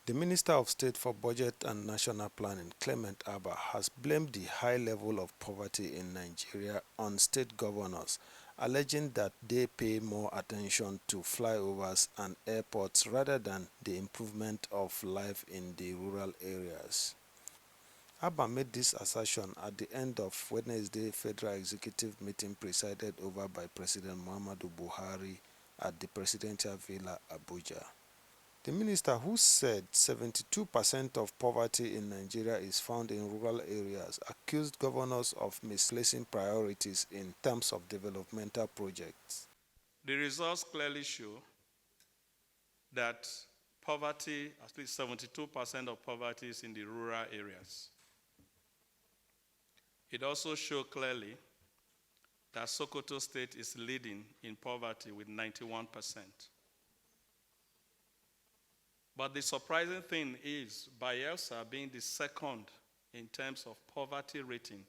The Minister of State for Budget and National Planning, Clement Abba, has blamed the high level of poverty in Nigeria on state governors, alleging that they pay more attention to flyovers and airports rather than the improvement of life in the rural areas. Abba made this assertion at the end of Wednesday's Federal Executive meeting presided over by President Muhammadu Buhari at the Presidential Villa, Abuja. The minister, who said 72% of poverty in Nigeria is found in rural areas, accused governors of misplacing priorities in terms of developmental projects. The results clearly show that poverty, at least 72% of poverty is in the rural areas. It also shows clearly that Sokoto State is leading in poverty with 91%. But the surprising thing is Bayelsa being the second in terms of poverty rating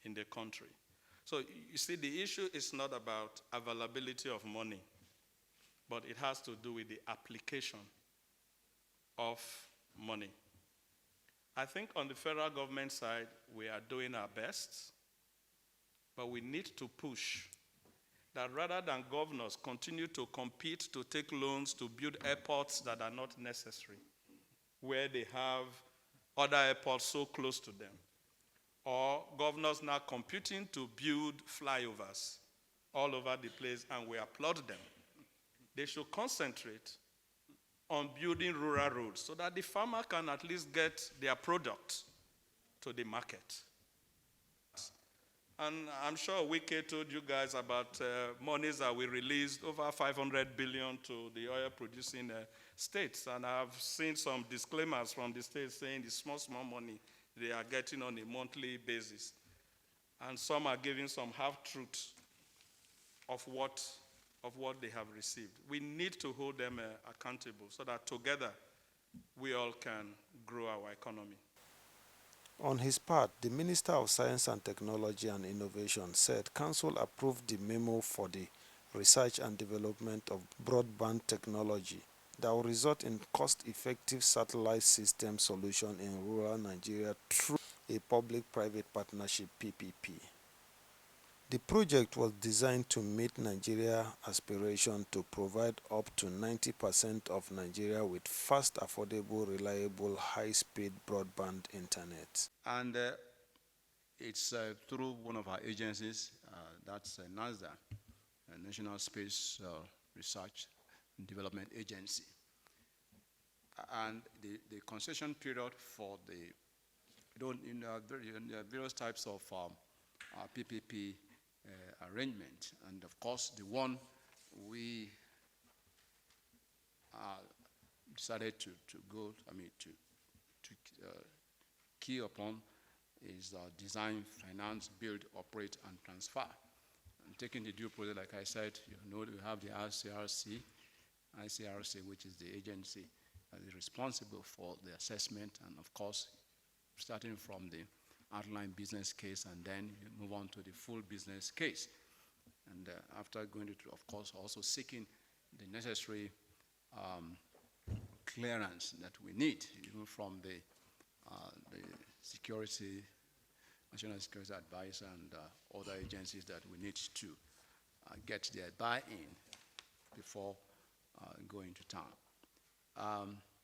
in the country. So you see, the issue is not about availability of money, but it has to do with the application of money. I think on the federal government side, we are doing our best, but we need to push that rather than governors continue to compete to take loans to build airports that are not necessary, where they have other airports so close to them, or governors now competing to build flyovers all over the place, and we applaud them. They should concentrate on building rural roads so that the farmer can at least get their product to the market. And I'm sure Wike told you guys about monies that we released, over 500 billion to the oil-producing states. And I've seen some disclaimers from the states saying the small money they are getting on a monthly basis. And some are giving some half-truths of what they have received. We need to hold them accountable so that together we all can grow our economy. On his part, the Minister of Science and Technology and Innovation said Council approved the memo for the research and development of broadband technology that will result in cost-effective satellite system solution in rural Nigeria through a public-private partnership (PPP). The project was designed to meet Nigeria's aspiration to provide up to 90% of Nigeria with fast, affordable, reliable, high-speed broadband internet. And it's through one of our agencies, that's NASDA, National Space Research and Development Agency. And the concession period for the various types of PPP arrangement, and of course the one we decided to key upon is design, finance, build, operate, and transfer. And taking the due process, like I said, we have the ICRC, which is the agency that is responsible for the assessment, and of course, starting from the outline business case, and then you move on to the full business case. And after going to, of course, also seeking the necessary clearance that we need, even from the National Security Advisor and other agencies that we need to get their buy-in before going to town.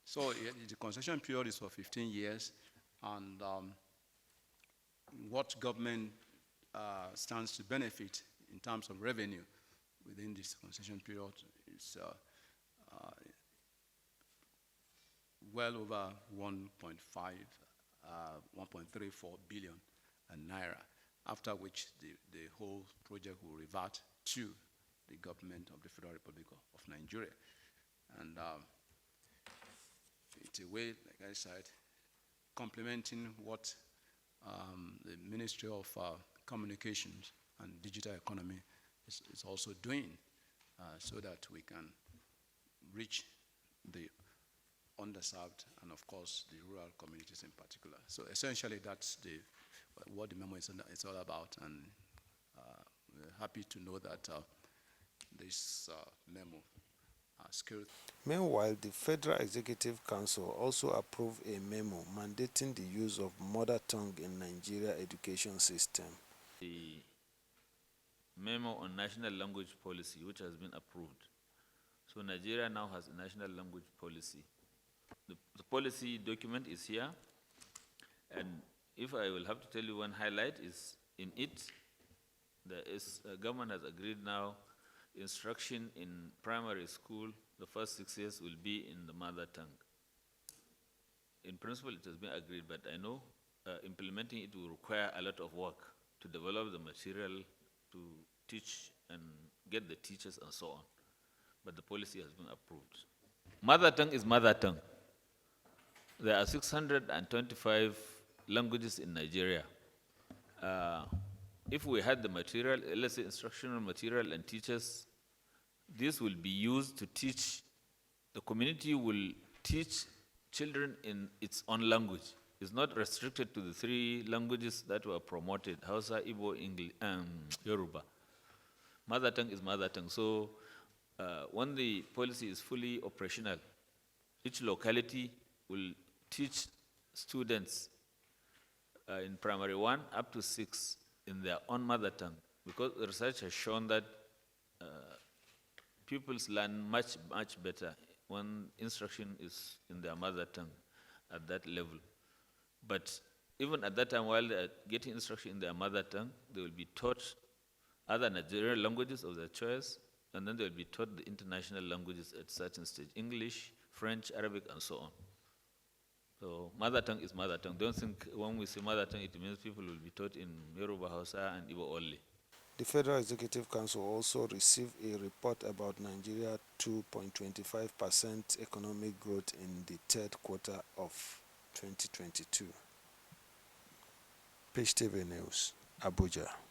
So the concession period is for 15 years, and what government stands to benefit in terms of revenue within this concession period is well over 1.34 billion naira, after which the whole project will revert to the government of the Federal Republic of Nigeria. And it's a way, like I said, complementing what the Ministry of Communications and Digital Economy is also doing, so that we can reach the underserved and, of course, the rural communities in particular. So essentially, that's what the memo is all about, and we're happy to know that this memo skills. Meanwhile, the Federal Executive Council also approved a memo mandating the use of mother tongue in Nigeria education system. The memo on national language policy, which has been approved. So Nigeria now has a national language policy. The policy document is here, and if I will have to tell you one highlight is in it, government has agreed now instruction in primary school, the first 6 years will be in the mother tongue. In principle, it has been agreed, but I know implementing it will require a lot of work to develop the material, to teach and get the teachers and so on. But the policy has been approved. Mother tongue is mother tongue. There are 625 languages in Nigeria. If we had the material, let's say instructional material and teachers, this will be used to teach, the community will teach children in its own language. It's not restricted to the 3 languages that were promoted, Hausa, Igbo, English, Yoruba. Mother tongue is mother tongue. So when the policy is fully operational, each locality will teach students in primary 1 up to 6 in their own mother tongue, because research has shown that pupils learn much better when instruction is in their mother tongue at that level. But even at that time, while they are getting instruction in their mother tongue, they will be taught other Nigerian languages of their choice, and then they will be taught the international languages at certain stage, English, French, Arabic, and so on. So mother tongue is mother tongue. Don't think when we say mother tongue, it means people will be taught in Yoruba, Hausa, and Igbo only. The Federal Executive Council also received a report about Nigeria's 2.25% economic growth in the 3rd quarter of 2022. Page TV News, Abuja.